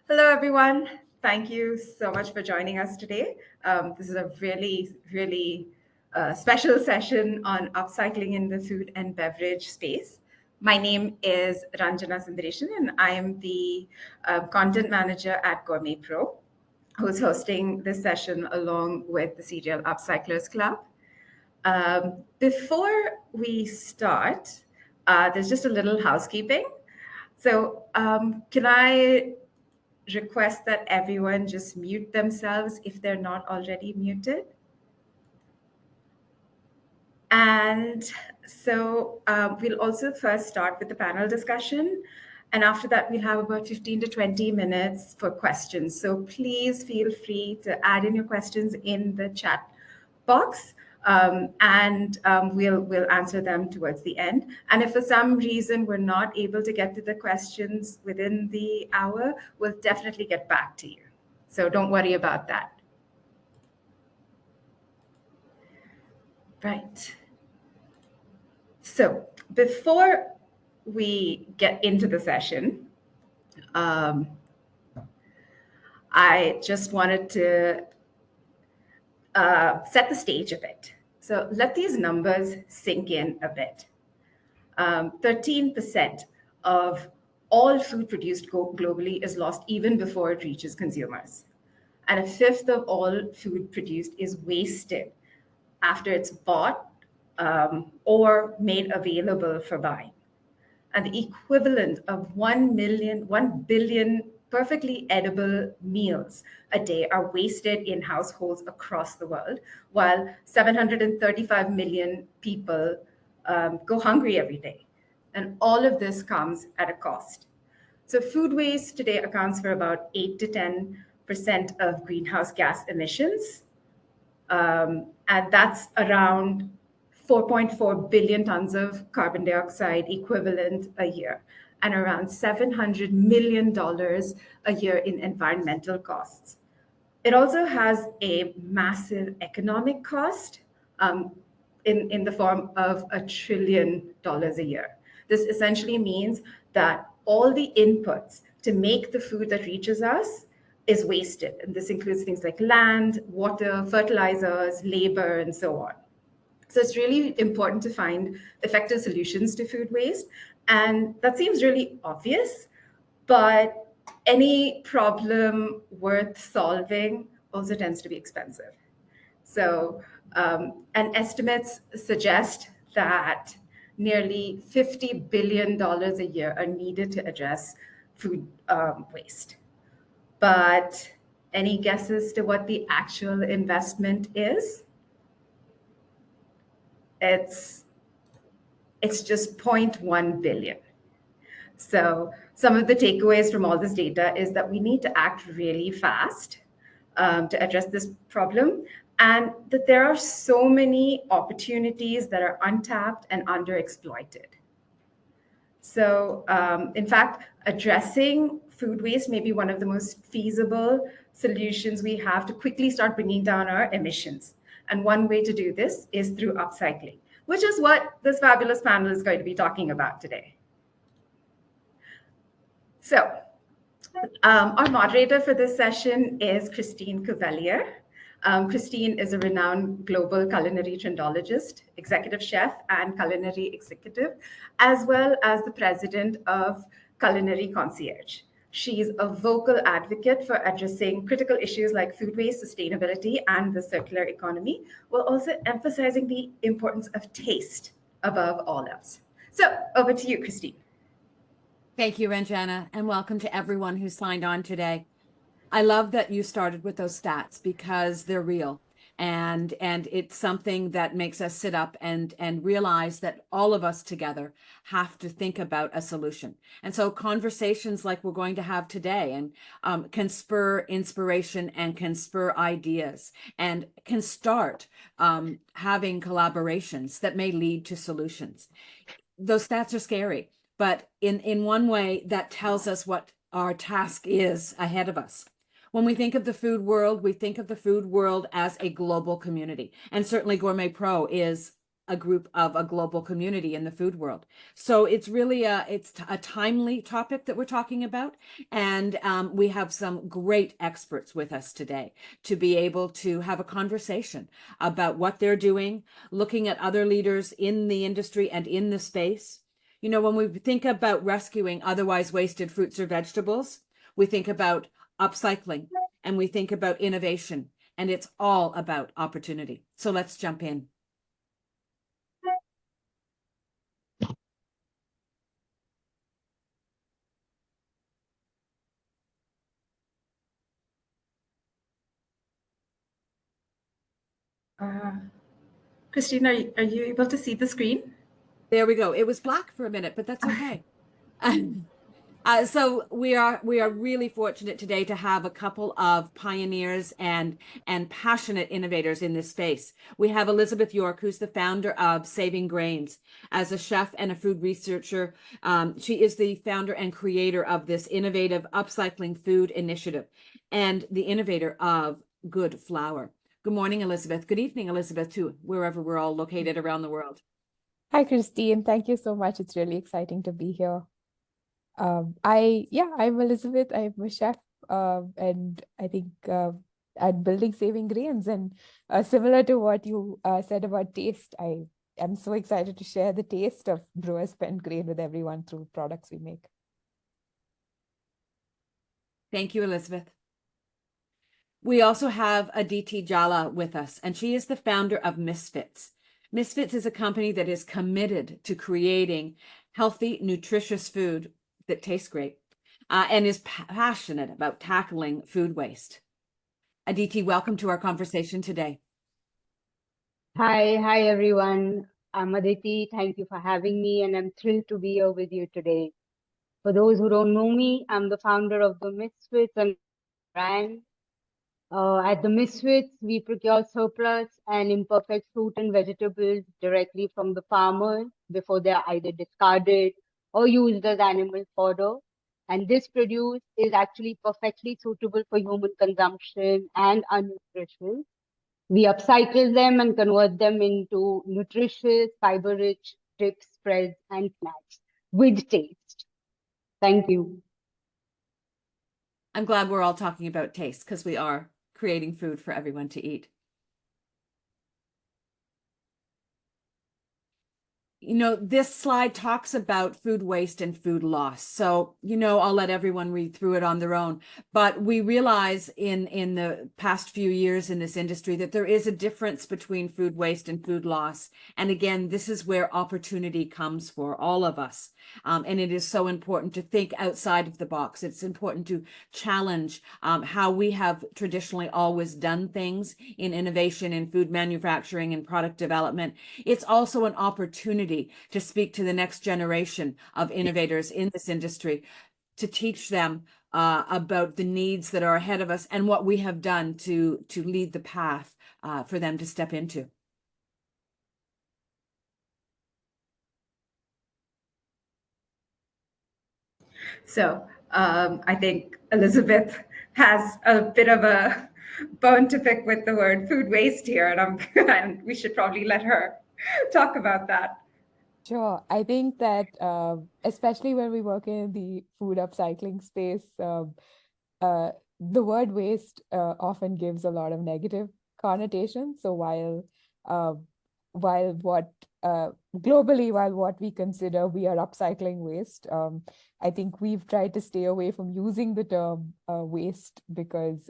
Hello, everyone. Thank you so much for joining us today. This is a really special session on upcycling in the food and beverage space. My name is Ranjana Sundareshan, and I am the content manager at GourmetPro, who's hosting this session along with the Serial Upcyclers Club. Before we start, there's just a little housekeeping. So, can I request that everyone just mute themselves if they're not already muted? And so we'll also first start with the panel discussion. And after that, we'll have about 15 to 20 minutes for questions. So please feel free to add in your questions in the chat box. We'll answer them towards the end. And if for some reason we're not able to get to the questions within the hour, we'll definitely get back to you. So don't worry about that. Right. So before we get into the session, I just wanted to set the stage a bit. So let these numbers sink in a bit. 13% of all food produced globally is lost even before it reaches consumers. And a fifth of all food produced is wasted after it's bought or made available for buying. And the equivalent of 1 billion perfectly edible meals a day are wasted in households across the world, while 735 million people go hungry every day. And all of this comes at a cost. So food waste today accounts for about 8 to 10% of greenhouse gas emissions. And that's around 4.4 billion tons of carbon dioxide equivalent a year, and around $700 million a year in environmental costs. It also has a massive economic cost in the form of $1 trillion a year. This essentially means that all the inputs to make the food that reaches us is wasted. And this includes things like land, water, fertilizers, labor, and so on. So it's really important to find effective solutions to food waste. And that seems really obvious, but any problem worth solving also tends to be expensive. So, and estimates suggest that nearly $50 billion a year are needed to address food waste. But any guesses to what the actual investment is? It's just 0.1 billion. So some of the takeaways from all this data is that we need to act really fast to address this problem, and that there are so many opportunities that are untapped and underexploited. So in fact, addressing food waste may be one of the most feasible solutions we have to quickly start bringing down our emissions. And one way to do this is through upcycling, which is what this fabulous panel is going to be talking about today. So our moderator for this session is Christine Couvelier. Christine is a renowned global culinary trendologist, executive chef, and culinary executive, as well as the president of Culinary Concierge. She's a vocal advocate for addressing critical issues like food waste, sustainability, and the circular economy, while also emphasizing the importance of taste above all else. So over to you, Christine. Thank you, Ranjana, and welcome to everyone who signed on today. I love that you started with those stats because they're real. And it's something that makes us sit up and realize that all of us together have to think about a solution. And so conversations like we're going to have today and can spur inspiration and can spur ideas and can start having collaborations that may lead to solutions. Those stats are scary, but in one way that tells us what our task is ahead of us. When we think of the food world, we think of the food world as a global community. And certainly GourmetPro is a group of a global community in the food world. So it's really a timely topic that we're talking about. And we have some great experts with us today to be able to have a conversation about what they're doing, looking at other leaders in the industry and in the space. You know, when we think about rescuing otherwise wasted fruits or vegetables, we think about upcycling and we think about innovation, and it's all about opportunity. So let's jump in. Christine, are you able to see the screen? There we go. It was black for a minute, but that's okay. So we are really fortunate today to have a couple of pioneers and passionate innovators in this space. We have Elizabeth Yorke, who's the founder of Saving Grains. As a chef and a food researcher, she is the founder and creator of this innovative upcycling food initiative and the innovator of Good Flour. Good morning, Elizabeth. Good evening, Elizabeth, too, wherever we're all located around the world. Hi, Christine. Thank you so much. It's really exciting to be here. I'm Elizabeth. I'm a chef, and I think at building Saving Grains. And similar to what you said about taste, I am so excited to share the taste of brewer spent grain with everyone through products we make. Thank you, Elizabeth. We also have Aditi Jhala with us, and she is the founder of Misfits. Misfits is a company that is committed to creating healthy, nutritious food that tastes great and is passionate about tackling food waste. Aditi, welcome to our conversation today. Hi everyone. I'm Aditi. Thank you for having me, and I'm thrilled to be here with you today. For those who don't know me, I'm the founder of the Misfits and brand. At the Misfits, we procure surplus and imperfect fruit and vegetables directly from the farmers before they are either discarded or used as animal fodder. And this produce is actually perfectly suitable for human consumption and are nutritious. We upcycle them and convert them into nutritious, fiber-rich chips, spreads, and snacks with taste. Thank you. I'm glad we're all talking about taste because we are creating food for everyone to eat. You know, this slide talks about food waste and food loss. So, you know, I'll let everyone read through it on their own. But we realize in the past few years in this industry that there is a difference between food waste and food loss. And again, this is where opportunity comes for all of us. And it is so important to think outside of the box. It's important to challenge how we have traditionally always done things in innovation, in food manufacturing and product development. It's also an opportunity to speak to the next generation of innovators in this industry, to teach them about the needs that are ahead of us and what we have done to lead the path for them to step into. So I think Elizabeth has a bit of a bone to pick with the word food waste here, and we should probably let her talk about that. Sure. I think that especially when we work in the food upcycling space, the word waste often gives a lot of negative connotation. So while what globally, while what we consider we are upcycling waste, I think we've tried to stay away from using the term waste because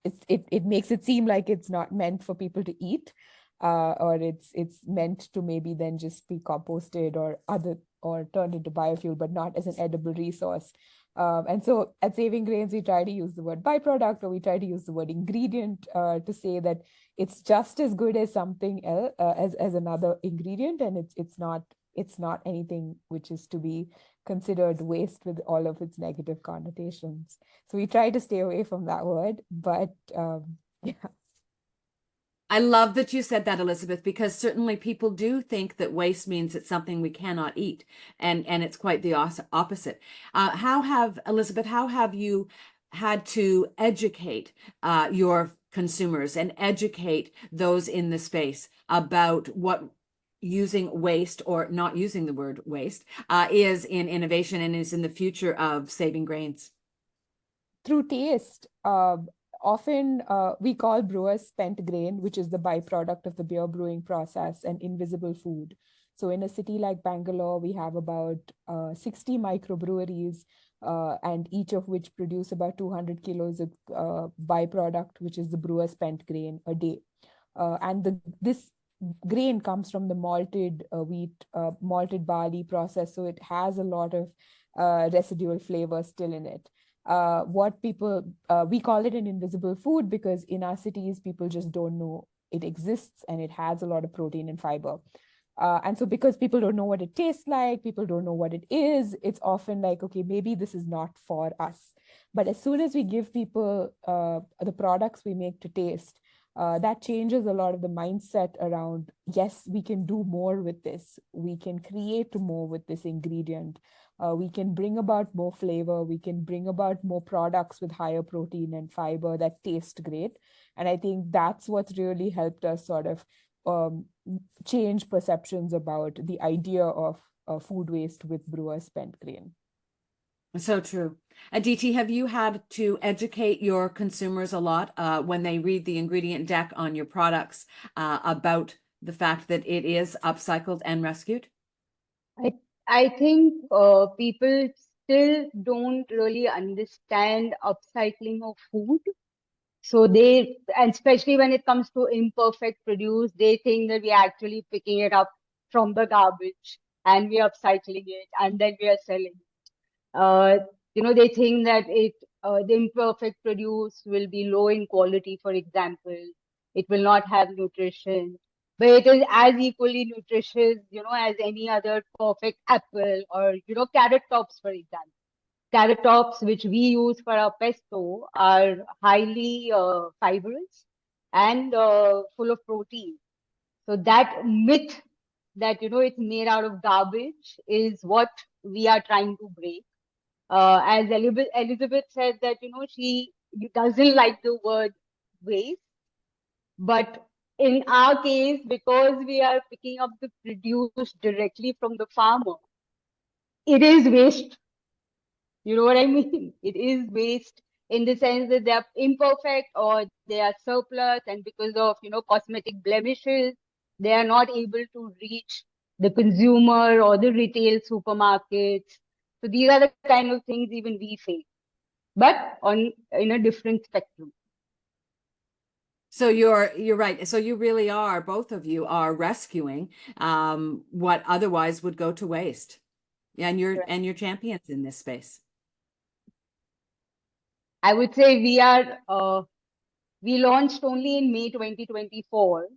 it makes it seem like it's not meant for people to eat. Or it's meant to maybe then just be composted or turned into biofuel, but not as an edible resource. And so at Saving Grains, we try to use the word byproduct, or we try to use the word ingredient to say that it's just as good as something else, as another ingredient, and it's not anything which is to be considered waste with all of its negative connotations. So we try to stay away from that word, but yeah. I love that you said that, Elizabeth, because certainly people do think that waste means it's something we cannot eat, and it's quite the opposite. Elizabeth, how have you had to educate your consumers and educate those in the space about what using waste, or not using the word waste, is in innovation and is in the future of saving grains? Through taste. Often we call brewers spent grain, which is the byproduct of the beer brewing process, an invisible food. So in a city like Bangalore, we have about 60 microbreweries, and each of which produce about 200 kilos of byproduct, which is the brewer spent grain a day. And this grain comes from the malted wheat, malted barley process. So it has a lot of residual flavor still in it. What people, we call it an invisible food because in our cities, people just don't know it exists and it has a lot of protein and fiber. And so because people don't know what it tastes like, people don't know what it is, it's often like, okay, maybe this is not for us. But as soon as we give people the products we make to taste, that changes a lot of the mindset around, yes, we can do more with this. We can create more with this ingredient. We can bring about more flavor. We can bring about more products with higher protein and fiber that taste great. And I think that's what's really helped us sort of change perceptions about the idea of food waste with brewer spent grain. So true. Aditi, have you had to educate your consumers a lot when they read the ingredient deck on your products about the fact that it is upcycled and rescued? I think people still don't really understand upcycling of food. So they, and especially when it comes to imperfect produce, they think that we're actually picking it up from the garbage and we're upcycling it and then we are selling it. They think that the imperfect produce will be low in quality, for example. It will not have nutrition, but it is as equally nutritious, as any other perfect apple or, carrot tops, for example. Carrot tops, which we use for our pesto, are highly fibrous and full of protein. So that myth that, it's made out of garbage is what we are trying to break. As Elizabeth said that, she doesn't like the word waste, but in our case, because we are picking up the produce directly from the farmer, it is waste. You know what I mean? It is waste in the sense that they are imperfect or they are surplus, and because of, cosmetic blemishes, they are not able to reach the consumer or the retail supermarkets. So these are the kind of things even we face, but in a different spectrum. So you're right. So you really are, both of you are rescuing what otherwise would go to waste. And you're champions in this space. I would say we launched only in May 2024,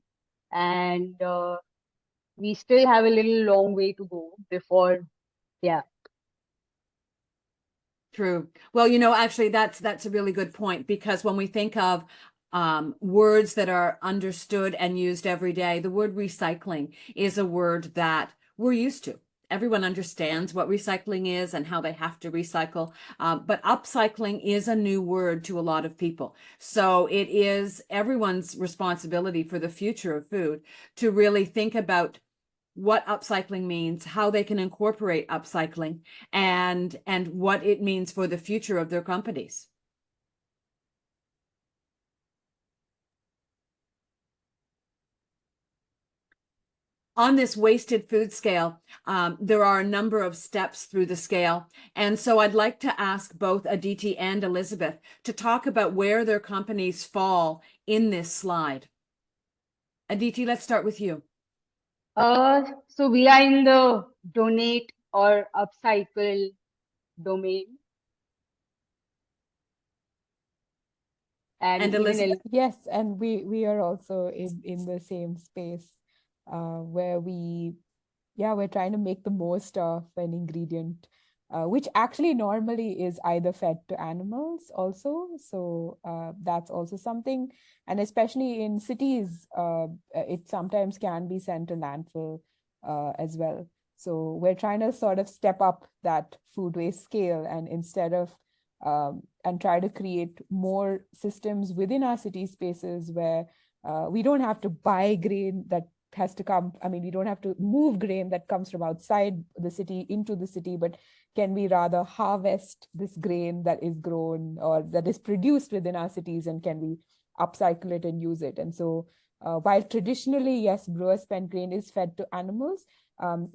and we still have a little long way to go before, yeah. True. Well, actually, that's a really good point, because when we think of words that are understood and used every day, the word recycling is a word that we're used to. Everyone understands what recycling is and how they have to recycle. But upcycling is a new word to a lot of people. So it is everyone's responsibility for the future of food to really think about what upcycling means, how they can incorporate upcycling, and what it means for the future of their companies. On this wasted food scale, there are a number of steps through the scale. And so I'd like to ask both Aditi and Elizabeth to talk about where their companies fall in this slide. Aditi, let's start with you. So we are in the donate or upcycle domain. And Elizabeth? Yes, and we are also in the same space where we're trying to make the most of an ingredient, which actually normally is either fed to animals also. So that's also something, and especially in cities, it sometimes can be sent to landfill as well. So we're trying to sort of step up that food waste scale, and instead of and try to create more systems within our city spaces where we don't have to buy grain that has to come. I mean, we don't have to move grain that comes from outside the city into the city, but can we rather harvest this grain that is grown or that is produced within our cities, and can we upcycle it and use it? And so while traditionally, yes, brewer spent grain is fed to animals,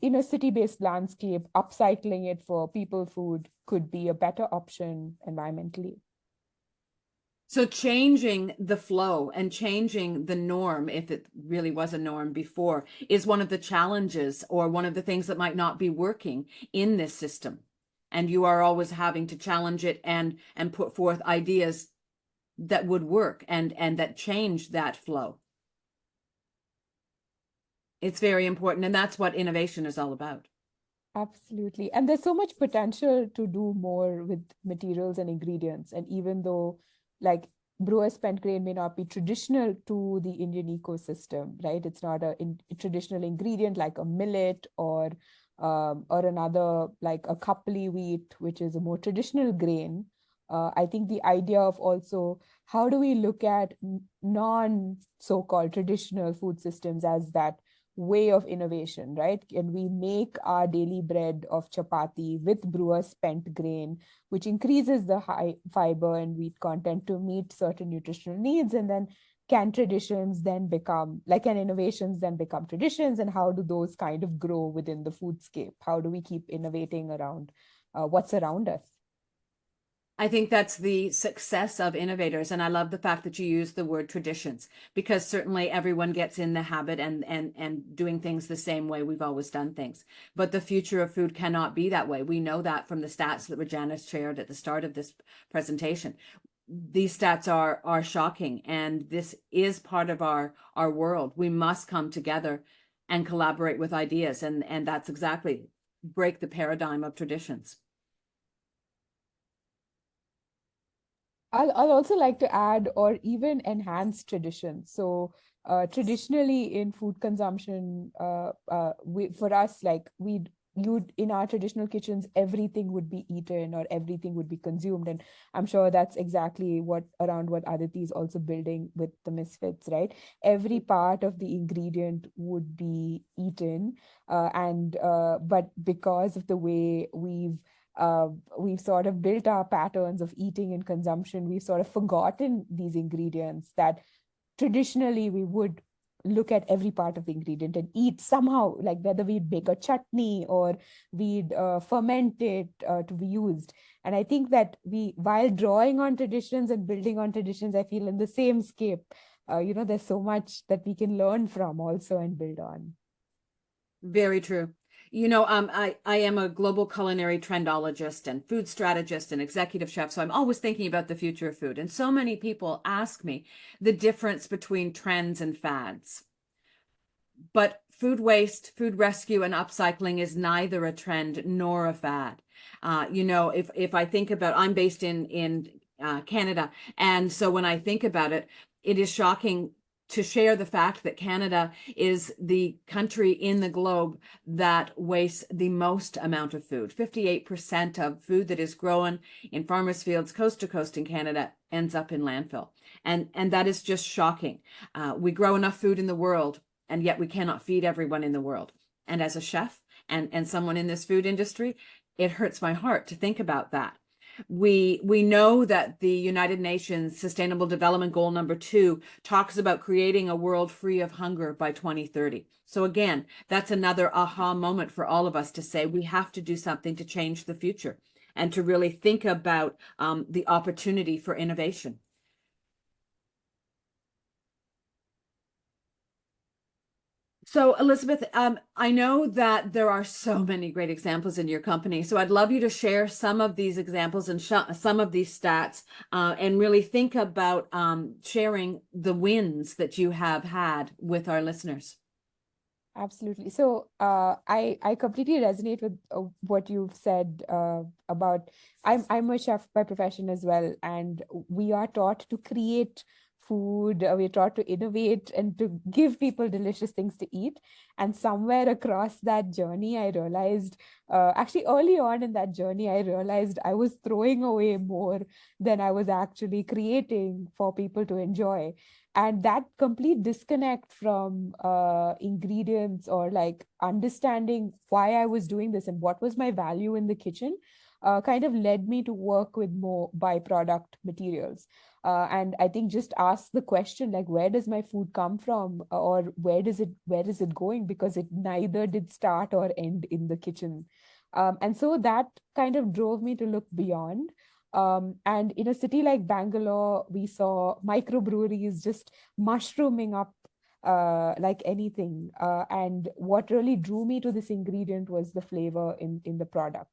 in a city-based landscape, upcycling it for people food could be a better option environmentally. So changing the flow and changing the norm, if it really was a norm before, is one of the challenges or one of the things that might not be working in this system. And you are always having to challenge it and put forth ideas that would work and that change that flow. It's very important, and that's what innovation is all about. Absolutely. And there's so much potential to do more with materials and ingredients. And even though like brewer spent grain may not be traditional to the Indian ecosystem, right? It's not a traditional ingredient like a millet or another like a kapali wheat, which is a more traditional grain. I think the idea of also how do we look at non so-called traditional food systems as that way of innovation, right? Can we make our daily bread of chapati with brewer spent grain, which increases the high fiber and wheat content to meet certain nutritional needs? And then can traditions then become, like, can innovations then become traditions? And how do those kind of grow within the foodscape? How do we keep innovating around what's around us? I think that's the success of innovators. And I love the fact that you use the word traditions, because certainly everyone gets in the habit and doing things the same way we've always done things. But the future of food cannot be that way. We know that from the stats that Regina shared at the start of this presentation. These stats are shocking, and this is part of our world. We must come together and collaborate with ideas. And that's exactly break the paradigm of traditions. I'll also like to add or even enhance tradition. So traditionally in food consumption, for us, like you'd in our traditional kitchens, everything would be eaten or everything would be consumed. And I'm sure that's exactly what Aditi is also building with the Misfits, right? Every part of the ingredient would be eaten. But because of the way we've sort of built our patterns of eating and consumption, we've sort of forgotten these ingredients that traditionally we would look at every part of the ingredient and eat somehow, like whether we'd bake a chutney or we'd ferment it to be used. And I think that while drawing on traditions and building on traditions, I feel in the same scape, there's so much that we can learn from also and build on. Very true. I am a global culinary trendologist and food strategist and executive chef. So I'm always thinking about the future of food. And so many people ask me the difference between trends and fads. But food waste, food rescue, and upcycling is neither a trend nor a fad. If I think about, I'm based in Canada. And so when I think about it, it is shocking to share the fact that Canada is the country in the globe that wastes the most amount of food. 58% of food that is grown in farmers' fields coast to coast in Canada ends up in landfill. And that is just shocking. We grow enough food in the world, and yet we cannot feed everyone in the world. And as a chef and someone in this food industry, it hurts my heart to think about that. We know that the United Nations Sustainable Development Goal number 2 talks about creating a world free of hunger by 2030. So again, that's another aha moment for all of us to say we have to do something to change the future and to really think about the opportunity for innovation. So Elizabeth, I know that there are so many great examples in your company. So I'd love you to share some of these examples and some of these stats and really think about sharing the wins that you have had with our listeners. Absolutely. So I completely resonate with what you've said about I'm a chef by profession as well, and we are taught to create food. We're taught to innovate and to give people delicious things to eat. And somewhere across that journey, I realized, actually early on in that journey, I realized I was throwing away more than I was actually creating for people to enjoy. And that complete disconnect from ingredients, or like understanding why I was doing this and what was my value in the kitchen, kind of led me to work with more byproduct materials. And I think just ask the question, like, where does my food come from, or where is it going, because it neither did start or end in the kitchen. And so that kind of drove me to look beyond. And in a city like Bangalore, we saw microbreweries just mushrooming up like anything. And what really drew me to this ingredient was the flavor in the product.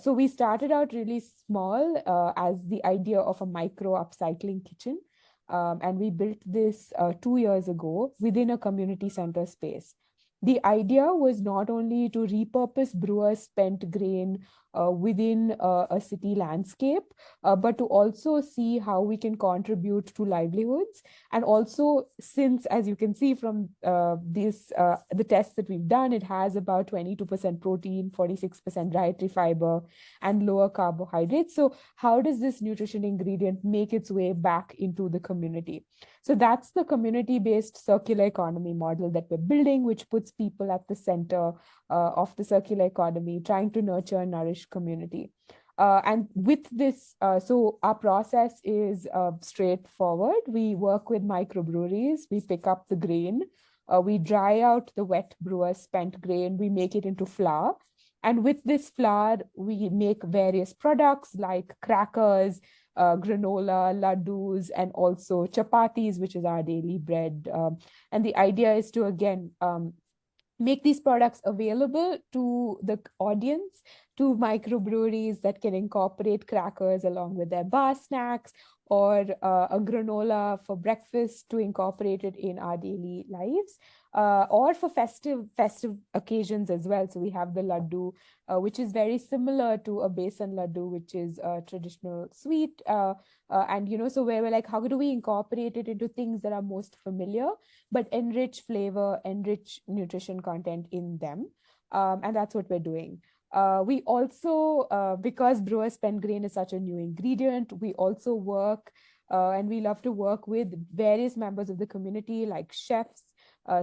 So we started out really small as the idea of a micro upcycling kitchen. And we built this 2 years ago within a community center space. The idea was not only to repurpose brewers' spent grain within a city landscape, but to also see how we can contribute to livelihoods. And also, since, as you can see from the tests that we've done, it has about 22% protein, 46% dietary fiber, and lower carbohydrates. So how does this nutrition ingredient make its way back into the community? So that's the community-based circular economy model that we're building, which puts people at the center of the circular economy, trying to nurture and nourish community. And with this, so our process is straightforward. We work with microbreweries, we pick up the grain, we dry out the wet brewer's spent grain, we make it into flour. And with this flour, we make various products like crackers, granola, laddus, and also chapatis, which is our daily bread. And the idea is to, again, make these products available to the audience, to microbreweries that can incorporate crackers along with their bar snacks, or a granola for breakfast to incorporate it in our daily lives, or for festive occasions as well. So we have the laddu, which is very similar to a besan laddu, which is a traditional sweet. And, so where we're like, how do we incorporate it into things that are most familiar, but enrich flavor, enrich nutrition content in them? And that's what we're doing. We also, because brewer spent grain is such a new ingredient, we also work and we love to work with various members of the community, like chefs,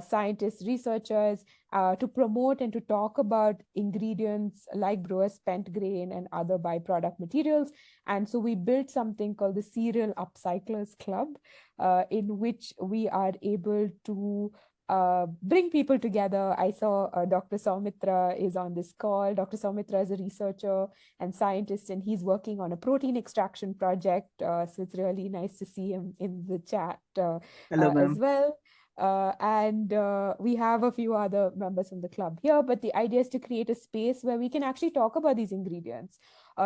scientists, researchers, to promote and to talk about ingredients like brewer spent grain and other byproduct materials. And so we built something called the Serial Upcyclers Club, in which we are able to bring people together. I saw Dr. Soumitra is on this call. Dr. Soumitra is a researcher and scientist, and he's working on a protein extraction project. So it's really nice to see him in the chat Hello, ma'am. as well. And we have a few other members from the club here, but the idea is to create a space where we can actually talk about these ingredients.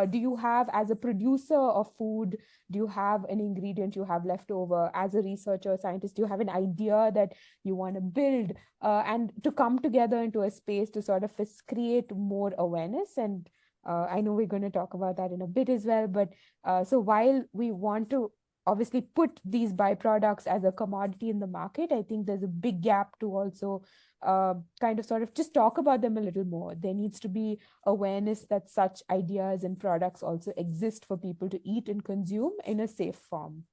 Do you have, as a producer of food, do you have an ingredient you have left over? As a researcher or scientist, do you have an idea that you want to build? And to come together into a space to sort of create more awareness. And I know we're going to talk about that in a bit as well. But so while we want to obviously put these byproducts as a commodity in the market, I think there's a big gap to also kind of sort of just talk about them a little more. There needs to be awareness that such ideas and products also exist for people to eat and consume in a safe form.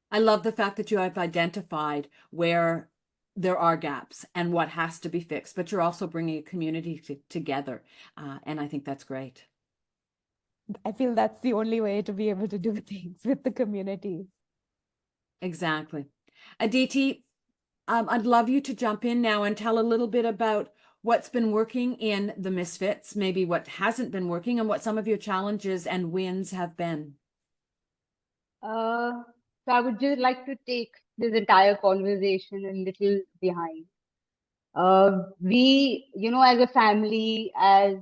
I love the fact that you have identified where there are gaps and what has to be fixed, but you're also bringing a community together. And I think that's great. I feel that's the only way to be able to do things with the community. Exactly. Aditi, I'd love you to jump in now and tell a little bit about what's been working in the Misfits, maybe what hasn't been working, and what some of your challenges and wins have been. So I would just like to take this entire conversation a little behind. We, as a family, as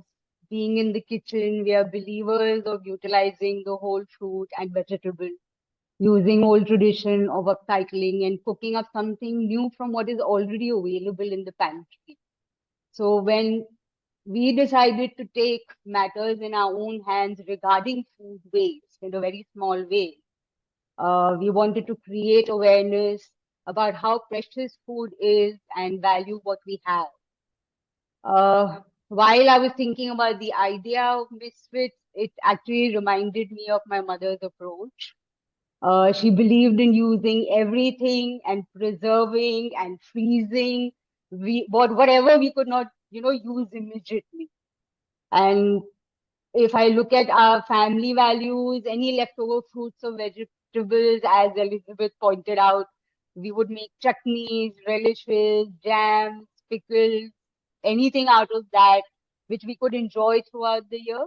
being in the kitchen, we are believers of utilizing the whole fruit and vegetable, using old tradition of upcycling and cooking up something new from what is already available in the pantry. So when we decided to take matters in our own hands regarding food waste in a very small way, We wanted to create awareness about how precious food is and value what we have. While I was thinking about the idea of Misfits, it actually reminded me of my mother's approach. She believed in using everything and preserving and freezing whatever we could not, use immediately. And if I look at our family values, any leftover fruits or vegetables, as Elizabeth pointed out, we would make chutneys, relishes, jams, pickles, anything out of that, which we could enjoy throughout the year.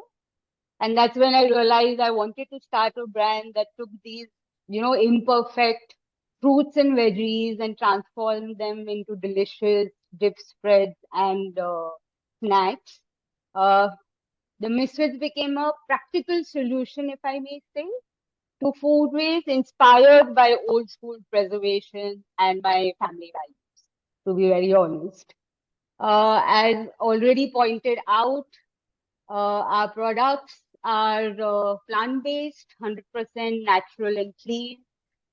And that's when I realized I wanted to start a brand that took these, imperfect fruits and veggies and transformed them into delicious dip spreads and snacks. Uh, the Misfits became a practical solution, if I may say, to food waste inspired by old school preservation and my family values, to be very honest. As already pointed out, our products are plant-based, 100% natural and clean,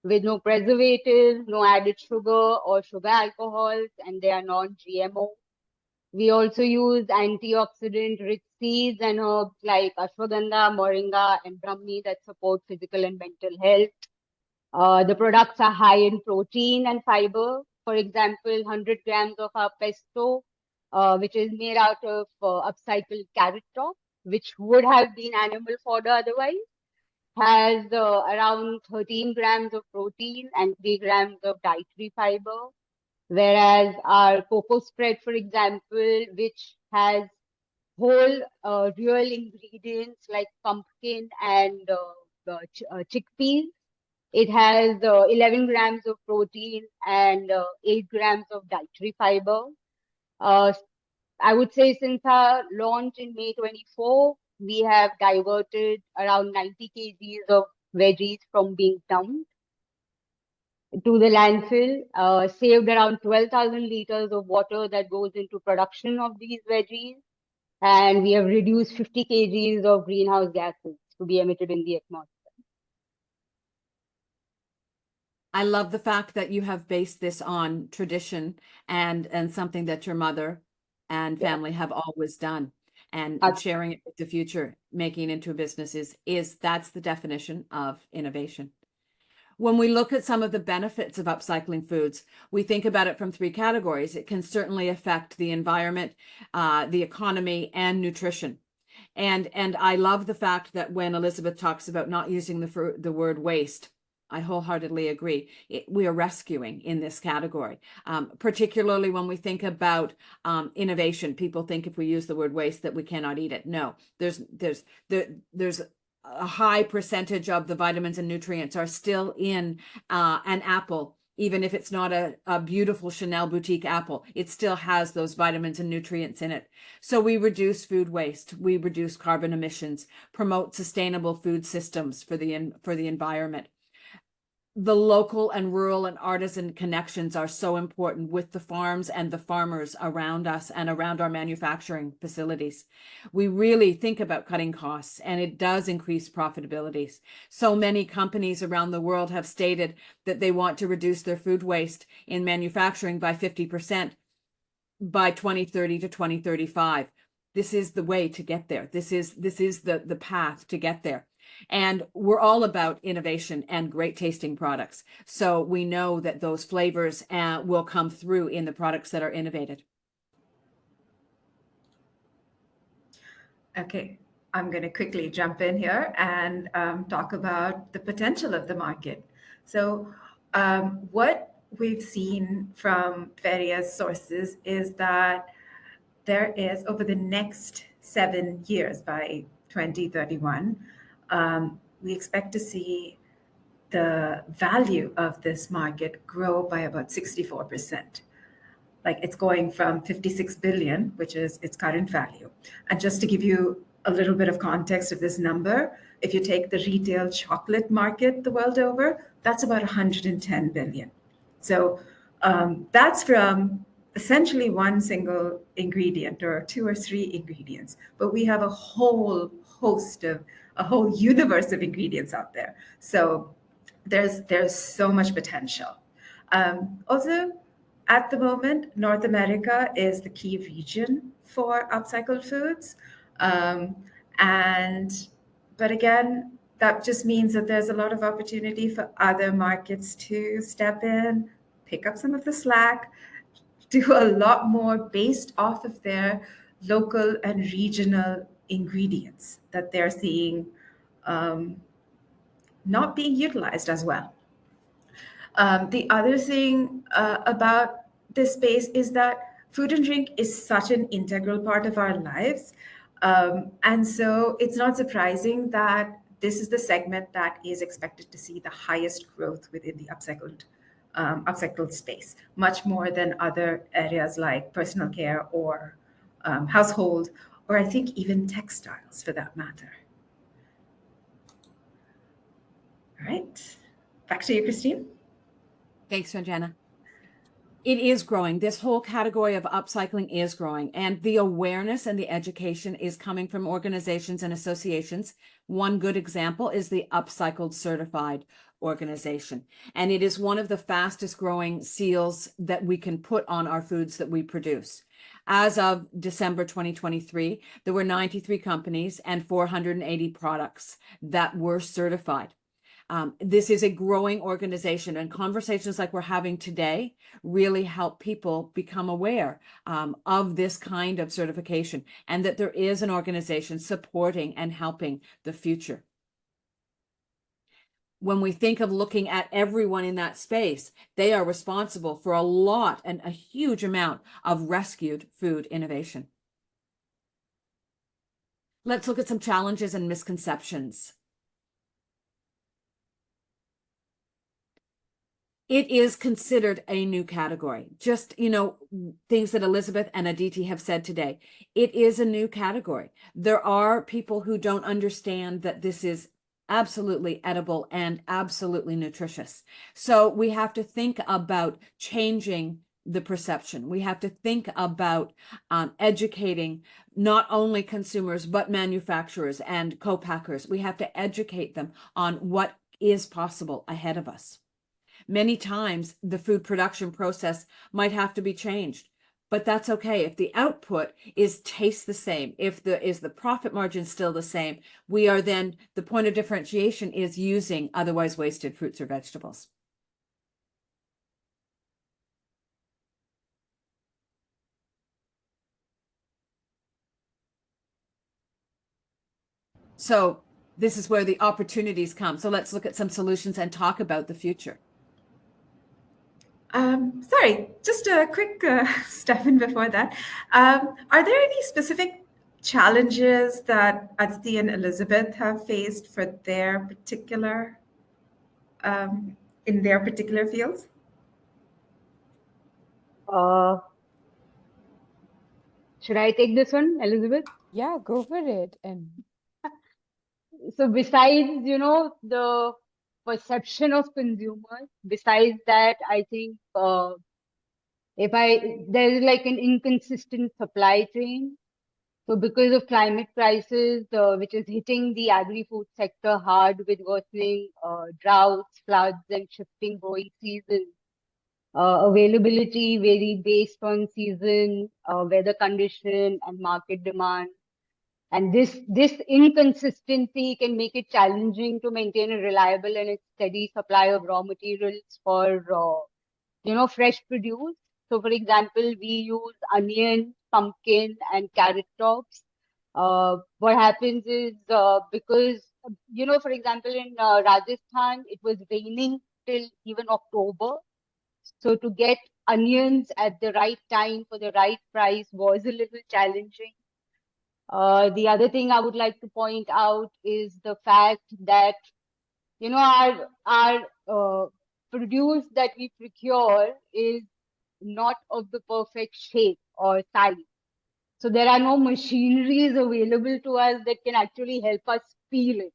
with no preservatives, no added sugar or sugar alcohols, and they are non-GMO. We also use antioxidant-rich seeds and herbs like ashwagandha, moringa, and brahmi that support physical and mental health. The products are high in protein and fiber. For example, 100 grams of our pesto, which is made out of upcycled carrot top, which would have been animal fodder otherwise, has around 13 grams of protein and 3 grams of dietary fiber. Whereas our cocoa spread, for example, which has whole real ingredients like pumpkin and chickpeas, it has 11 grams of protein and 8 grams of dietary fiber. I would say since our launch in May 24, we have diverted around 90 kgs of veggies from being dumped to the landfill, saved around 12,000 liters of water that goes into production of these veggies, and we have reduced 50 kgs of greenhouse gases to be emitted in the atmosphere. I love the fact that you have based this on tradition and something that your mother and family have always done, and sharing it with the future, making it into a business is that's the definition of innovation. When we look at some of the benefits of upcycling foods, we think about it from three categories. It can certainly affect the environment, the economy, and nutrition. And I love the fact that when Elizabeth talks about not using the word waste, I wholeheartedly agree. We are rescuing in this category, particularly when we think about innovation. People think if we use the word waste that we cannot eat it. No, there's a high percentage of the vitamins and nutrients are still in an apple. Even if it's not a beautiful Chanel boutique apple, it still has those vitamins and nutrients in it. So we reduce food waste, we reduce carbon emissions, promote sustainable food systems for the environment. The local and rural and artisan connections are so important with the farms and the farmers around us and around our manufacturing facilities. We really think about cutting costs, and it does increase profitabilities. So many companies around the world have stated that they want to reduce their food waste in manufacturing by 50% by 2030 to 2035. This is the way to get there. This is the path to get there. And we're all about innovation and great tasting products. So we know that those flavors will come through in the products that are innovated. Okay, I'm going to quickly jump in here and talk about the potential of the market. So what we've seen from various sources is that there is, over the next 7 years, by 2031, we expect to see the value of this market grow by about 64%. Like, it's going from 56 billion, which is its current value. And just to give you a little bit of context of this number, if you take the retail chocolate market the world over, that's about 110 billion. So that's from essentially one single ingredient or 2 or 3 ingredients, but we have a whole universe of ingredients out there. So there's so much potential. Also, at the moment, North America is the key region for upcycled foods, um, and but again, that just means that there's a lot of opportunity for other markets to step in, pick up some of the slack, do a lot more based off of their local and regional ingredients that they're seeing um, not being utilized as well. The other thing about this space is that food and drink is such an integral part of our lives. And so it's not surprising that this is the segment that is expected to see the highest growth within the upcycled space, much more than other areas like personal care or household, or I think even textiles for that matter. All right, back to you, Christine. Thanks, Ranjana. It is growing. This whole category of upcycling is growing, and the awareness and the education is coming from organizations and associations. One good example is the Upcycled Certified organization, and it is one of the fastest growing seals that we can put on our foods that we produce. As of December 2023, there were 93 companies and 480 products that were certified. This is a growing organization, and conversations like we're having today really help people become aware of this kind of certification, and that there is an organization supporting and helping the future. When we think of looking at everyone in that space, they are responsible for a lot and a huge amount of rescued food innovation. Let's look at some challenges and misconceptions. It is considered a new category. Just, things that Elizabeth and Aditi have said today. It is a new category. There are people who don't understand that this is absolutely edible and absolutely nutritious. So we have to think about changing the perception. We have to think about educating not only consumers, but manufacturers and co-packers. We have to educate them on what is possible ahead of us. Many times the food production process might have to be changed, but that's okay. If the output tastes the same, if the profit margin still the same, we are then, the point of differentiation is using otherwise wasted fruits or vegetables. So this is where the opportunities come. So let's look at some solutions and talk about the future. Sorry, just a quick step in before that. Are there any specific challenges that Aditi and Elizabeth have faced for their particular, in their particular fields? Should I take this one, Elizabeth? Yeah, go for it. And so besides, the perception of consumers, besides that, I think there is like an inconsistent supply chain. So because of climate crisis, which is hitting the agri-food sector hard with worsening droughts, floods, and shifting growing seasons, availability vary based on season, weather condition, and market demand. And this inconsistency can make it challenging to maintain a reliable and a steady supply of raw materials for fresh produce. So, for example, we use onion, pumpkin, and carrot tops. What happens is because for example, in Rajasthan, it was raining till even October. So to get onions at the right time for the right price was a little challenging. The other thing I would like to point out is the fact that, our produce that we procure is not of the perfect shape or size. So there are no machineries available to us that can actually help us peel it.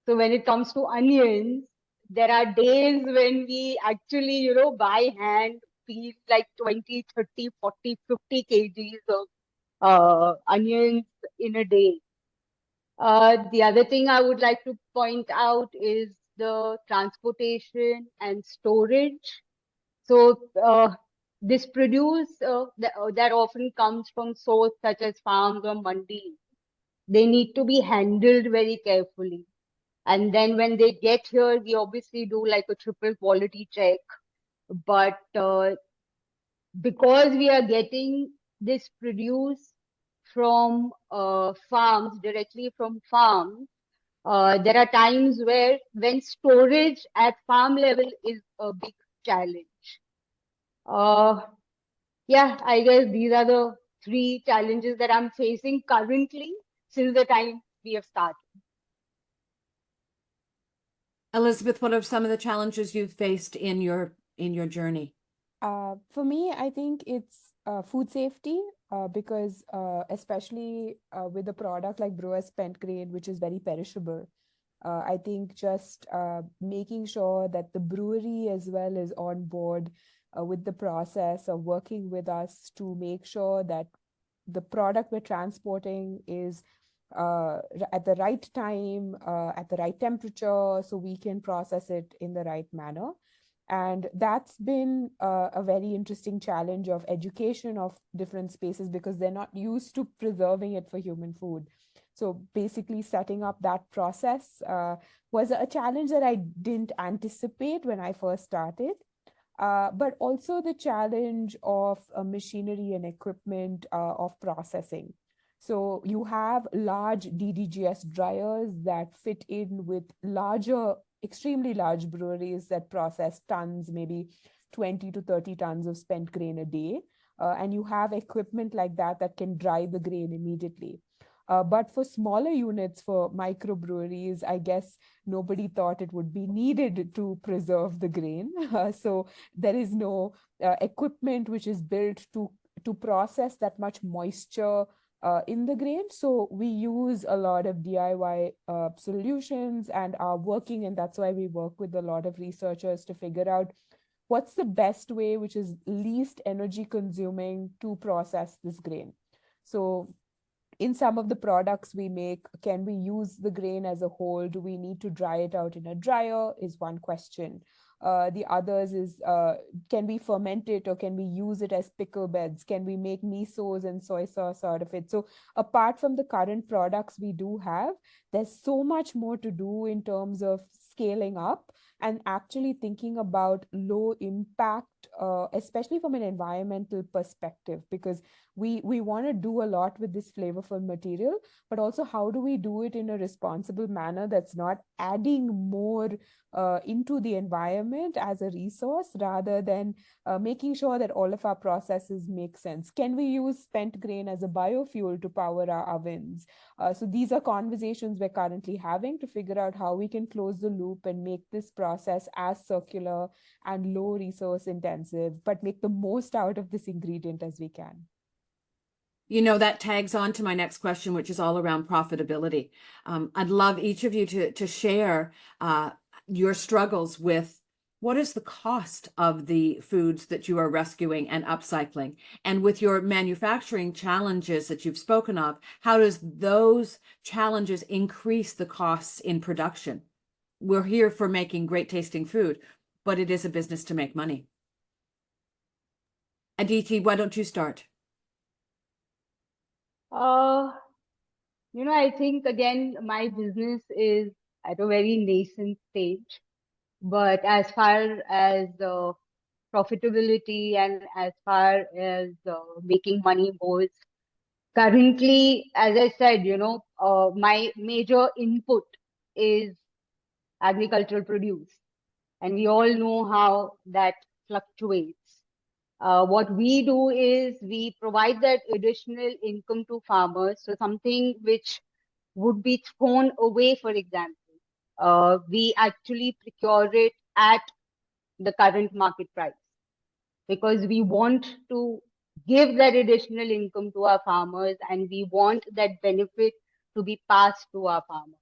So when it comes to onions, there are days when we actually, by hand peel like 20, 30, 40, 50 kgs of onions in a day. The other thing I would like to point out is the transportation and storage. So this produce that often comes from source such as farms or mandis, they need to be handled very carefully. And then when they get here, we obviously do like a triple quality check. But because we are getting this produce from farms, directly from farms, there are times where when storage at farm level is a big challenge. Yeah, I guess these are the three challenges that I'm facing currently since the time we have started. Elizabeth, what are some of the challenges you've faced in your journey? For me, I think it's food safety because especially with a product like brewer spent grain, which is very perishable, I think just making sure that the brewery as well is on board with the process of working with us to make sure that the product we're transporting is at the right time, at the right temperature, so we can process it in the right manner. And that's been a very interesting challenge of education of different spaces because they're not used to preserving it for human food. So basically setting up that process was a challenge that I didn't anticipate when I first started. But also the challenge of machinery and equipment of processing. So you have large DDGS dryers that fit in with larger, extremely large breweries that process tons, maybe 20 to 30 tons of spent grain a day. And you have equipment like that that can dry the grain immediately. But for smaller units, for microbreweries, I guess nobody thought it would be needed to preserve the grain. So there is no equipment which is built to process that much moisture in the grain. So we use a lot of DIY solutions and are working, and that's why we work with a lot of researchers to figure out what's the best way, which is least energy consuming to process this grain. So in some of the products we make, can we use the grain as a whole? Do we need to dry it out in a dryer is one question. The others is, can we ferment it or can we use it as pickle beds? Can we make misos and soy sauce out of it? So apart from the current products we do have, there's so much more to do in terms of scaling up and actually thinking about low impact, especially from an environmental perspective, because we want to do a lot with this flavorful material, but also how do we do it in a responsible manner that's not adding more into the environment as a resource rather than making sure that all of our processes make sense. Can we use spent grain as a biofuel to power our ovens? So these are conversations we're currently having to figure out how we can close the loop and make this process as circular and low resource intensive, but make the most out of this ingredient as we can. You know, that tags on to my next question, which is all around profitability. I'd love each of you to share your struggles with what is the cost of the foods that you are rescuing and upcycling, and with your manufacturing challenges that you've spoken of, how does those challenges increase the costs in production? We're here for making great tasting food, but it is a business to make money. Aditi, why don't you start? I think again, my business is at a very nascent stage, but as far as profitability and as far as making money goes, currently, as I said, my major input is agricultural produce, and we all know how that fluctuates. What we do is we provide that additional income to farmers. So something which would be thrown away, for example, we actually procure it at the current market price because we want to give that additional income to our farmers and we want that benefit to be passed to our farmers.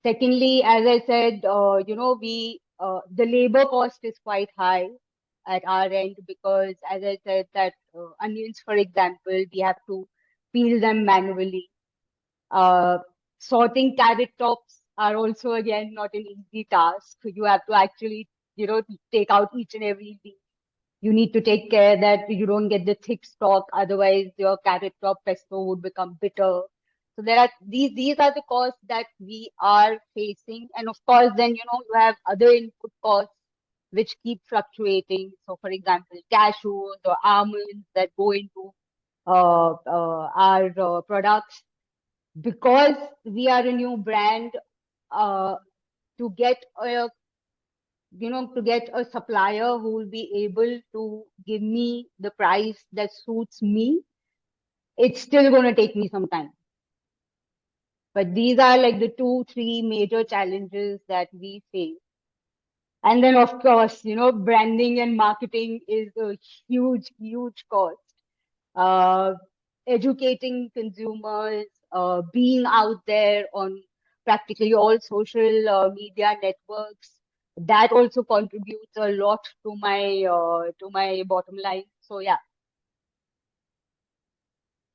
Secondly, as I said, the labor cost is quite high at our end because, as I said, that onions, for example, we have to peel them manually. Sorting carrot tops are also again not an easy task. You have to actually, take out each and every leaf. You need to take care that you don't get the thick stalk, otherwise your carrot top pesto would become bitter. So there are these are the costs that we are facing, and of course, then you have other input costs which keep fluctuating. So, for example, cashews or almonds that go into our products, because we are a new brand. Uh, to get a to get a supplier who will be able to give me the price that suits me, it's still going to take me some time. But these are like the 2-3 major challenges that we face. And then, of course, branding and marketing is a huge cost. Uh, Educating consumers, being out there on practically all social media networks, that also contributes a lot to my bottom line. So yeah.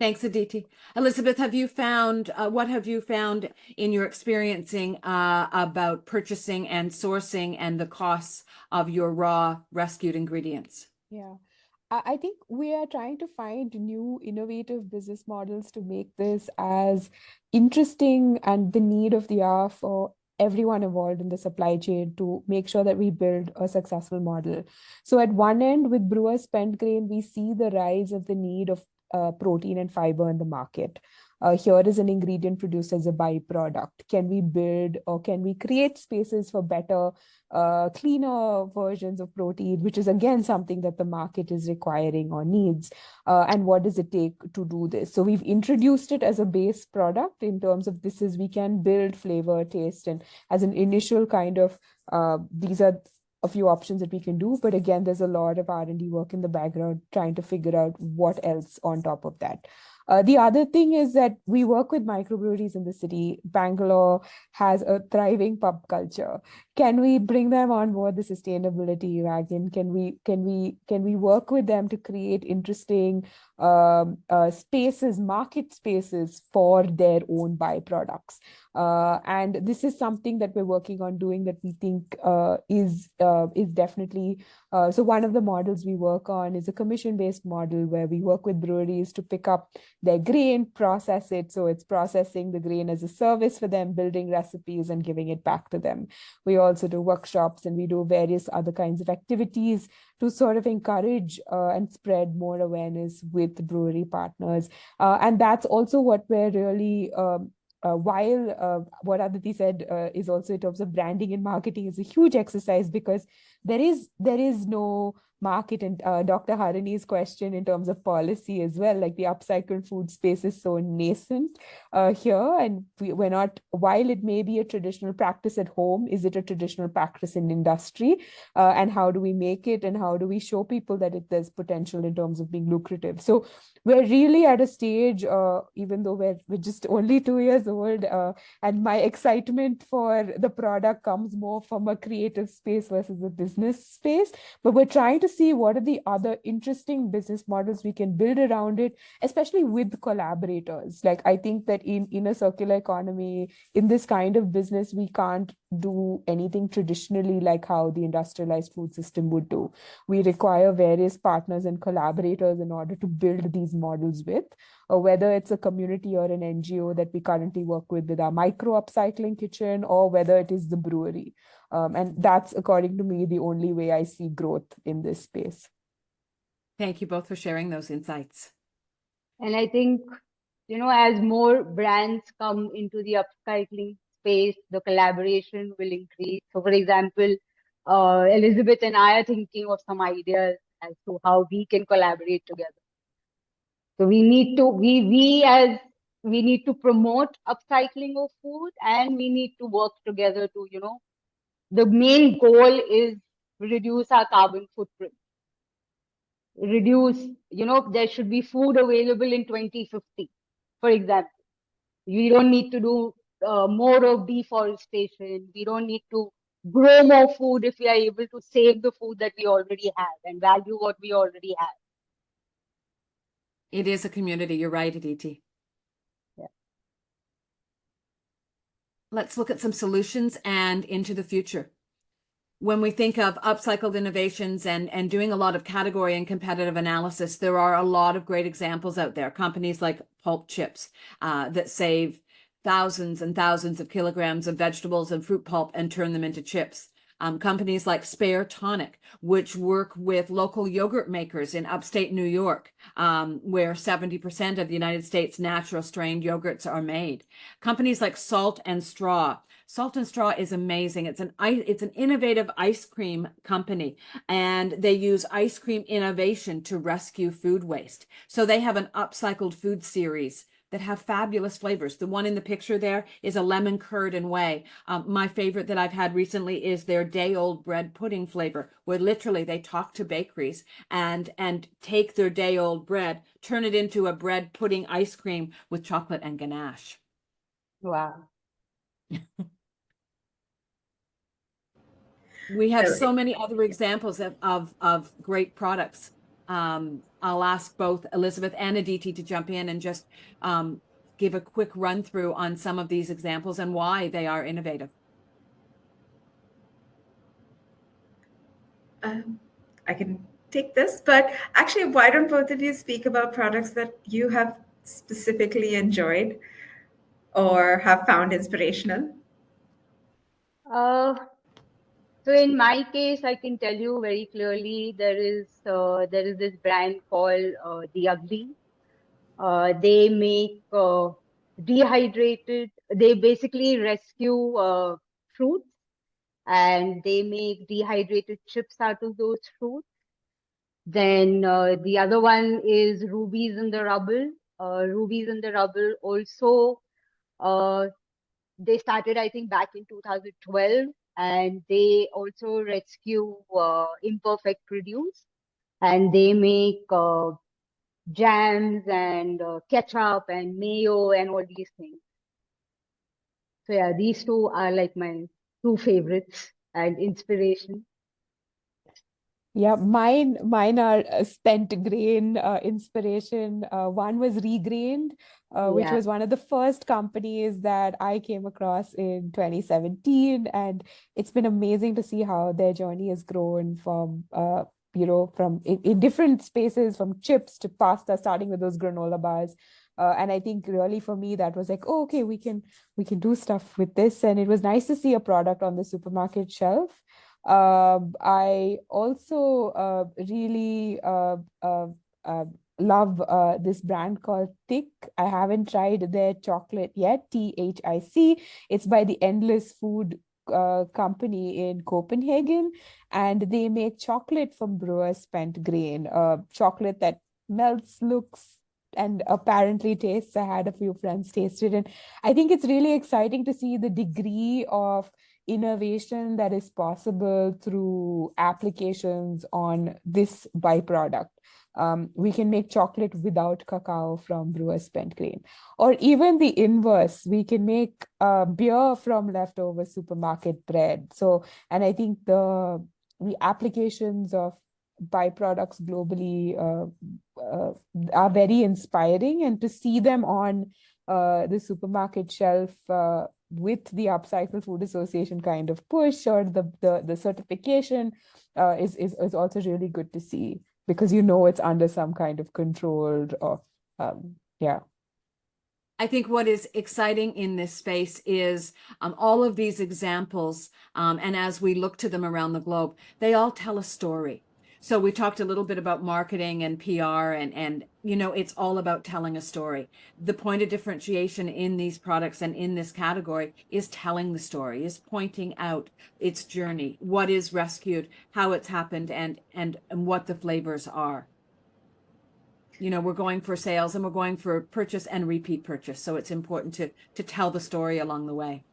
Thanks, Aditi. Elizabeth, what have you found in your experiencing about purchasing and sourcing and the costs of your raw rescued ingredients? Yeah. I think we are trying to find new innovative business models to make this as interesting and the need of the hour for everyone involved in the supply chain to make sure that we build a successful model. So at one end, with brewer spent grain, we see the rise of the need of protein and fiber in the market. Here is an ingredient produced as a byproduct. Can we build or can we create spaces for better cleaner versions of protein, which is again something that the market is requiring or needs. And what does it take to do this? So we've introduced it as a base product in terms of we can build flavor, taste, and as an initial kind of, these are a few options that we can do. But again, there's a lot of R&D work in the background trying to figure out what else on top of that. The other thing is that we work with microbreweries in the city. Bangalore has a thriving pub culture. Can we bring them on board the sustainability wagon? Can we work with them to create interesting spaces, market spaces for their own byproducts? And this is something that we're working on doing that we think is definitely so one of the models we work on is a commission-based model where we work with breweries to pick up their grain, process it. So it's processing the grain as a service for them, building recipes and giving it back to them. We also do workshops and we do various other kinds of activities to sort of encourage and spread more awareness with brewery partners. And that's also what we're really while what Aditi said is also in terms of branding and marketing is a huge exercise because there is no market. And Dr. Harani's question in terms of policy as well, like the upcycled food space is so nascent here, and we're not, while it may be a traditional practice at home, is it a traditional practice in industry? And how do we make it, and how do we show people that there's potential in terms of being lucrative? So we're really at a stage, even though we're just only 2 years old, and my excitement for the product comes more from a creative space versus a business space. But we're trying to see what are the other interesting business models we can build around it, especially with collaborators. Like, I think that in a circular economy, in this kind of business, we can't do anything traditionally like how the industrialized food system would do. We require various partners and collaborators in order to build these models with, or whether it's a community or an NGO that we currently work with our micro upcycling kitchen, or whether it is the brewery. And that's, according to me, the only way I see growth in this space. Thank you both for sharing those insights. And I think, as more brands come into the upcycling space, the collaboration will increase. So, for example, Elizabeth and I are thinking of some ideas as to how we can collaborate together. So we need to we need to promote upcycling of food, and we need to work together to, the main goal is reduce our carbon footprint. Reduce, there should be food available in 2050, for example. We don't need to do more of deforestation. We don't need to grow more food if we are able to save the food that we already have and value what we already have. It is a community. You're right, Aditi. Yeah. let's look at some solutions and into the future. When we think of upcycled innovations and doing a lot of category and competitive analysis, there are a lot of great examples out there. Companies like Pulp Chips that save thousands and thousands of kilograms of vegetables and fruit pulp and turn them into chips. Companies like Spare Tonic, which work with local yogurt makers in upstate New York, where 70% of the United States natural strained yogurts are made. Companies like Salt and Straw. Salt and Straw is amazing. It's an innovative ice cream company, and they use ice cream innovation to rescue food waste. So they have an upcycled food series that have fabulous flavors. The one in the picture there is a lemon curd and whey. My favorite that I've had recently is their day-old bread pudding flavor, where literally they talk to bakeries and take their day-old bread, turn it into a bread pudding ice cream with chocolate and ganache. Wow. We have so many other examples of great products. I'll ask both Elizabeth and Aditi to jump in and just give a quick run through on some of these examples and why they are innovative. I can take this, but actually, why don't both of you speak about products that you have specifically enjoyed or have found inspirational? Uh, so in my case, I can tell you very clearly there is this brand called The Ugly. They make dehydrated. They basically rescue fruits, and they make dehydrated chips out of those fruits. Then the other one is Rubies in the Rubble. Rubies in the Rubble also, they started, I think, back in 2012, and they also rescue imperfect produce, and they make jams and ketchup and mayo and all these things. So yeah, these two are like my two favorites and inspiration. Yeah, mine are spent grain inspiration. One was Regrained, which Yeah. was one of the first companies that I came across in 2017, and it's been amazing to see how their journey has grown from from in different spaces, from chips to pasta, starting with those granola bars. And I think really for me that was like, oh, okay, we can do stuff with this, and it was nice to see a product on the supermarket shelf. I also really love this brand called Thick. I haven't tried their chocolate yet, THIC. It's by the Endless Food company in Copenhagen, and they make chocolate from brewer spent grain, chocolate that melts, looks, and apparently tastes. I had a few friends taste it, and I think it's really exciting to see the degree of innovation that is possible through applications on this byproduct. We can make chocolate without cacao from brewer's spent grain. Or even the inverse, we can make beer from leftover supermarket bread. So, and I think the applications of byproducts globally are very inspiring, and to see them on the supermarket shelf with the Upcycle Food Association kind of push, or the certification is also really good to see, because it's under some kind of controlled or yeah. I think what is exciting in this space is all of these examples, and as we look to them around the globe, they all tell a story. So we talked a little bit about marketing and PR, and it's all about telling a story. The point of differentiation in these products and in this category is telling the story, is pointing out its journey, what is rescued, how it's happened, and what the flavors are. We're going for sales and we're going for purchase and repeat purchase. So it's important to tell the story along the way.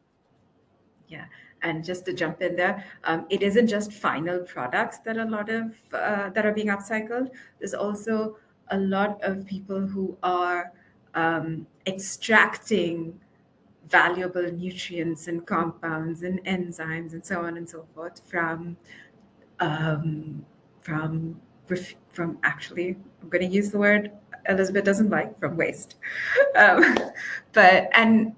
Yeah. And just to jump in there, it isn't just final products that that are being upcycled. There's also a lot of people who are extracting valuable nutrients and compounds and enzymes and so on and so forth um, from actually, I'm going to use the word Elizabeth doesn't like, from waste. Um, but and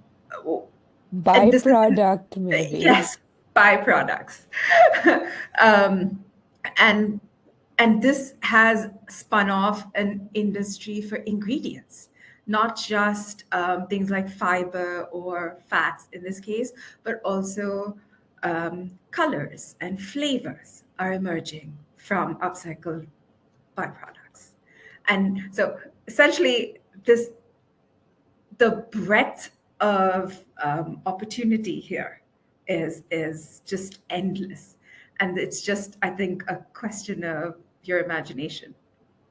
And this is Byproduct, maybe. yes, byproducts. um, and and this has spun off an industry for ingredients, not just things like fiber or fats in this case, but also colors and flavors are emerging from upcycled byproducts. And so essentially, the breadth of opportunity here is just endless, and it's just, I think, a question of your imagination,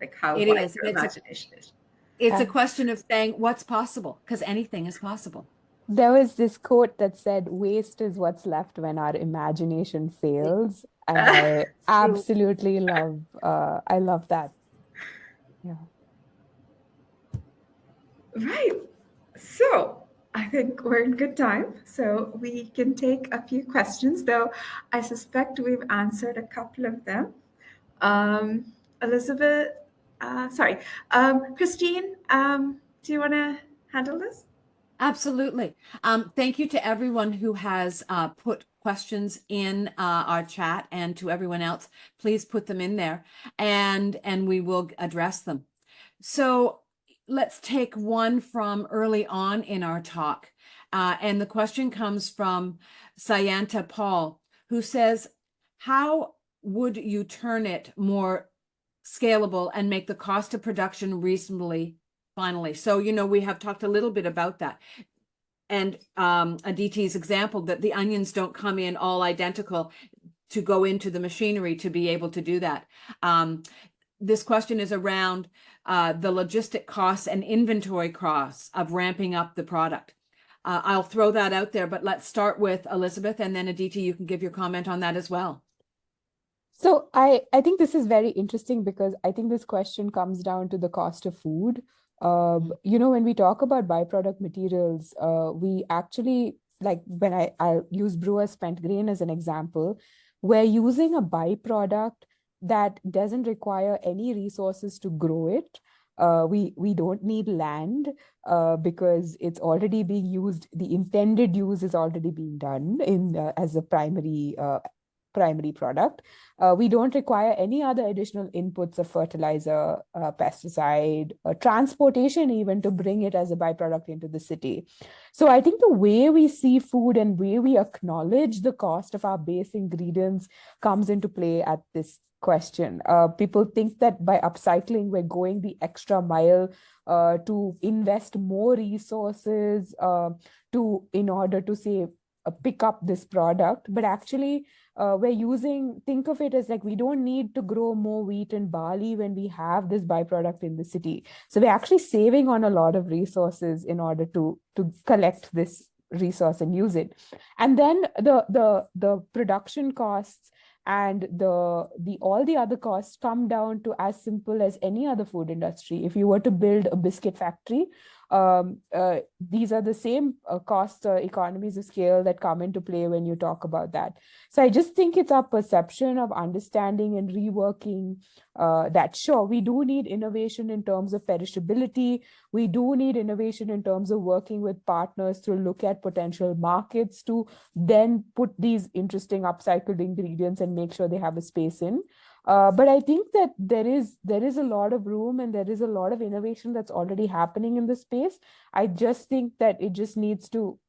like how It wide is. your imagination is. It's a Uh, question of saying what's possible, because anything is possible. There was this quote that said, "Waste is what's left when our imagination fails," and I True. absolutely love. I love that. Yeah. Right. So I think we're in good time. So we can take a few questions, though I suspect we've answered a couple of them. Elizabeth, sorry, Christine, do you want to handle this? Absolutely. Thank you to everyone who has put questions in our chat, and to everyone else, please put them in there, and we will address them. So let's take one from early on in our talk. And the question comes from Sayanta Paul, who says, how would you turn it more scalable and make the cost of production reasonably finally? So, we have talked a little bit about that. And Aditi's example that the onions don't come in all identical to go into the machinery to be able to do that. This question is around the logistic costs and inventory costs of ramping up the product. I'll throw that out there, but let's start with Elizabeth, and then Aditi, you can give your comment on that as well. So I think this is very interesting because I think this question comes down to the cost of food. When we talk about byproduct materials, we actually, like when I use brewer's spent grain as an example, we're using a byproduct that doesn't require any resources to grow it. We don't need land because it's already being used. The intended use is already being done in as a primary product. We don't require any other additional inputs of fertilizer, pesticide, transportation, even to bring it as a byproduct into the city. So I think the way we see food and way we acknowledge the cost of our base ingredients comes into play at this question. People think that by upcycling, we're going the extra mile to invest more resources in order to say pick up this product, but actually think of it as like we don't need to grow more wheat and barley when we have this byproduct in the city. So we're actually saving on a lot of resources in order to collect this resource and use it. And then the production costs and the all the other costs come down to as simple as any other food industry. If you were to build a biscuit factory, these are the same costs or economies of scale that come into play when you talk about that. So I just think it's our perception of understanding and reworking that. Sure, we do need innovation in terms of perishability. We do need innovation in terms of working with partners to look at potential markets to then put these interesting upcycled ingredients and make sure they have a space in. But I think that there is a lot of room and there is a lot of innovation that's already happening in the space. I just think that it just needs to,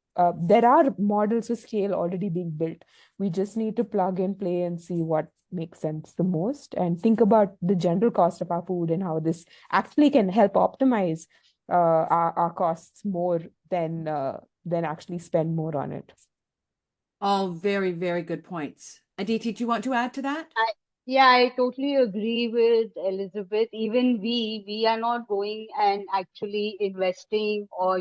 there are models of scale already being built. We just need to plug and play and see what makes sense the most and think about the general cost of our food and how this actually can help optimize our costs more than actually spend more on it. All very, very good points. Aditi, do you want to add to that? Yeah, I totally agree with Elizabeth. Even we are not going and actually investing or,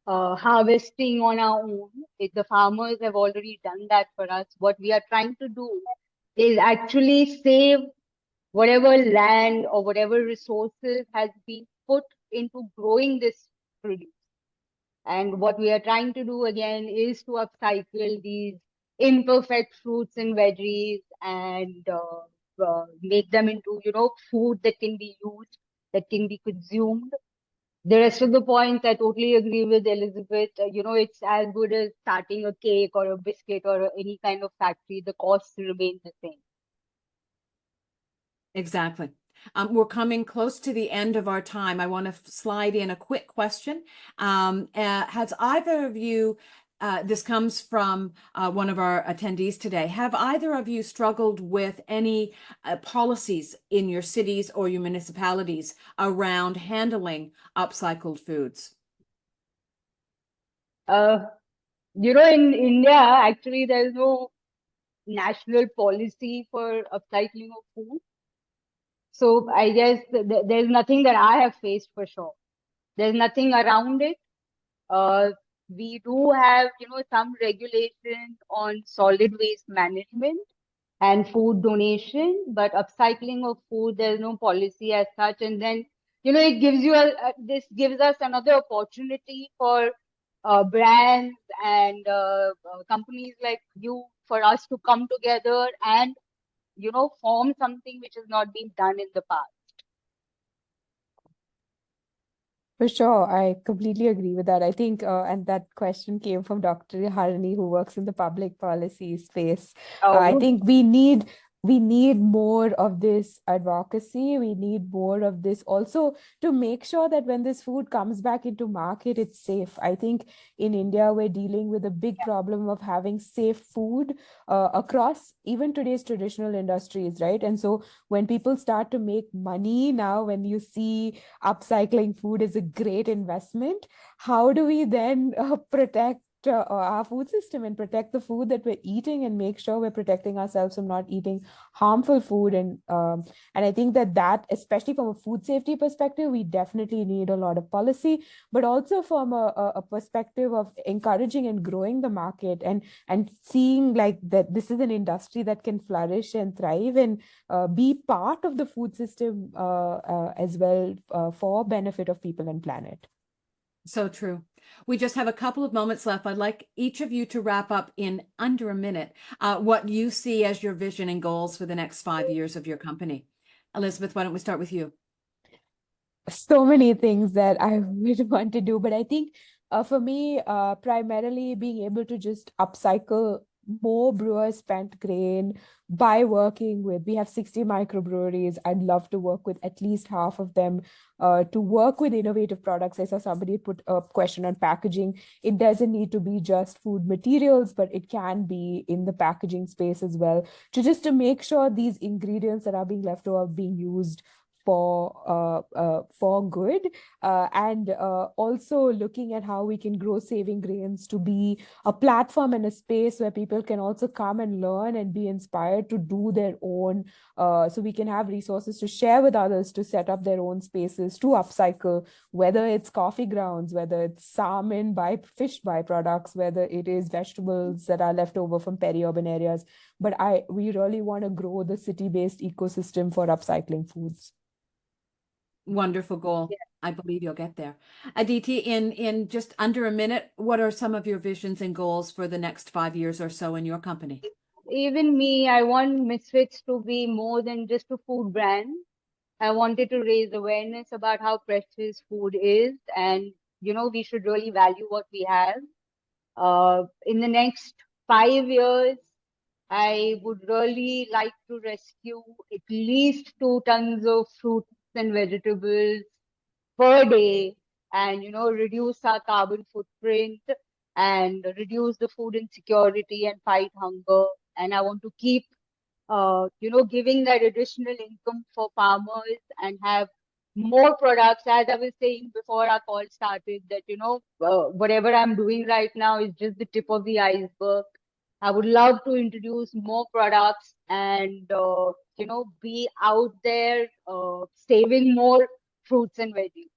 harvesting on our own. The farmers have already done that for us. What we are trying to do is actually save whatever land or whatever resources has been put into growing this produce. And what we are trying to do again is to upcycle these imperfect fruits and veggies and make them into, food that can be used, that can be consumed. The rest of the points, I totally agree with Elizabeth. It's as good as starting a cake or a biscuit or any kind of factory. The costs remain the same. Exactly. We're coming close to the end of our time. I want to slide in a quick question. Has either of you, this comes from one of our attendees today, have either of you struggled with any policies in your cities or your municipalities around handling upcycled foods? In India, actually, there's no national policy for upcycling of food. So I guess there's nothing that I have faced for sure. There's nothing around it. Uh, we do have, some regulations on solid waste management and food donation, but upcycling of food, there's no policy as such. And then, it gives you this gives us another opportunity for brands and companies like you for us to come together and, form something which has not been done in the past. For sure, I completely agree with that. I think, and that question came from Dr. Harani, who works in the public policy space. I Oh, think we need more of this advocacy. We need more of this also to make sure that when this food comes back into market, it's safe. I think in India, we're dealing with a big problem of having safe food across even today's traditional industries, right? And so when people start to make money now, when you see upcycling food is a great investment, how do we then protect our food system and protect the food that we're eating and make sure we're protecting ourselves from not eating harmful food? And I think that especially from a food safety perspective, we definitely need a lot of policy, but also from a perspective of encouraging and growing the market and seeing like that this is an industry that can flourish and thrive and be part of the food system as well for benefit of people and planet. So true. We just have a couple of moments left. I'd like each of you to wrap up in under a minute what you see as your vision and goals for the next 5 years of your company. Elizabeth, why don't we start with you? So many things that I would want to do, but I think for me, primarily being able to just upcycle more brewers spent grain by working with, we have 60 microbreweries. I'd love to work with at least half of them to work with innovative products. I saw somebody put a question on packaging. It doesn't need to be just food materials, but it can be in the packaging space as well, to make sure these ingredients that are being left over are being used for good, and also looking at how we can grow saving grains to be a platform and a space where people can also come and learn and be inspired to do their own, so we can have resources to share with others to set up their own spaces to upcycle, whether it's coffee grounds, whether it's salmon by fish byproducts, whether it is vegetables that are left over from peri-urban areas. But we really want to grow the city-based ecosystem for upcycling foods. Wonderful goal. yeah. I believe you'll get there. Aditi, in just under a minute, what are some of your visions and goals for the next 5 years or so in your company? Even me, I want Misfits to be more than just a food brand. I wanted to raise awareness about how precious food is, and we should really value what we have. In the next 5 years, I would really like to rescue at least 2 tons of fruits and vegetables per day, and reduce our carbon footprint and reduce the food insecurity and fight hunger. And I want to keep giving that additional income for farmers and have more products. As I was saying before our call started, that, whatever I'm doing right now is just the tip of the iceberg. I would love to introduce more products and, be out there saving more fruits and veggies.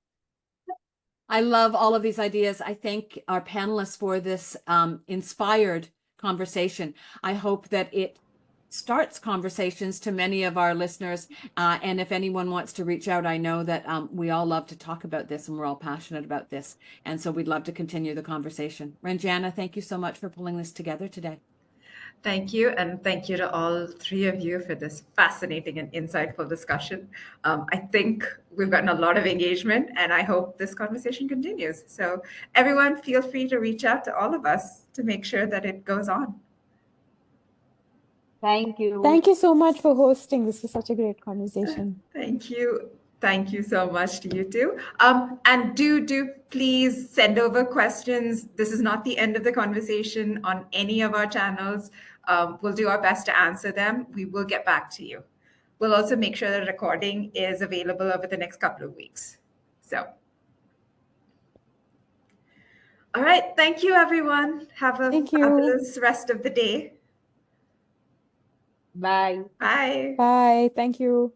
I love all of these ideas. I thank our panelists for this inspired conversation. I hope that it starts conversations to many of our listeners. And if anyone wants to reach out, I know that we all love to talk about this and we're all passionate about this. And so we'd love to continue the conversation. Ranjana, thank you so much for pulling this together today. Thank you. And thank you to all three of you for this fascinating and insightful discussion. I think we've gotten a lot of engagement, and I hope this conversation continues. So, everyone, feel free to reach out to all of us to make sure that it goes on. Thank you. Thank you so much for hosting. This was such a great conversation. Thank you. Thank you so much to you too. And do please send over questions. This is not the end of the conversation on any of our channels. We'll do our best to answer them. We will get back to you. We'll also make sure the recording is available over the next couple of weeks. So, all right. Thank you, everyone. Have a fabulous rest of the day. Bye. Bye. Bye. Thank you.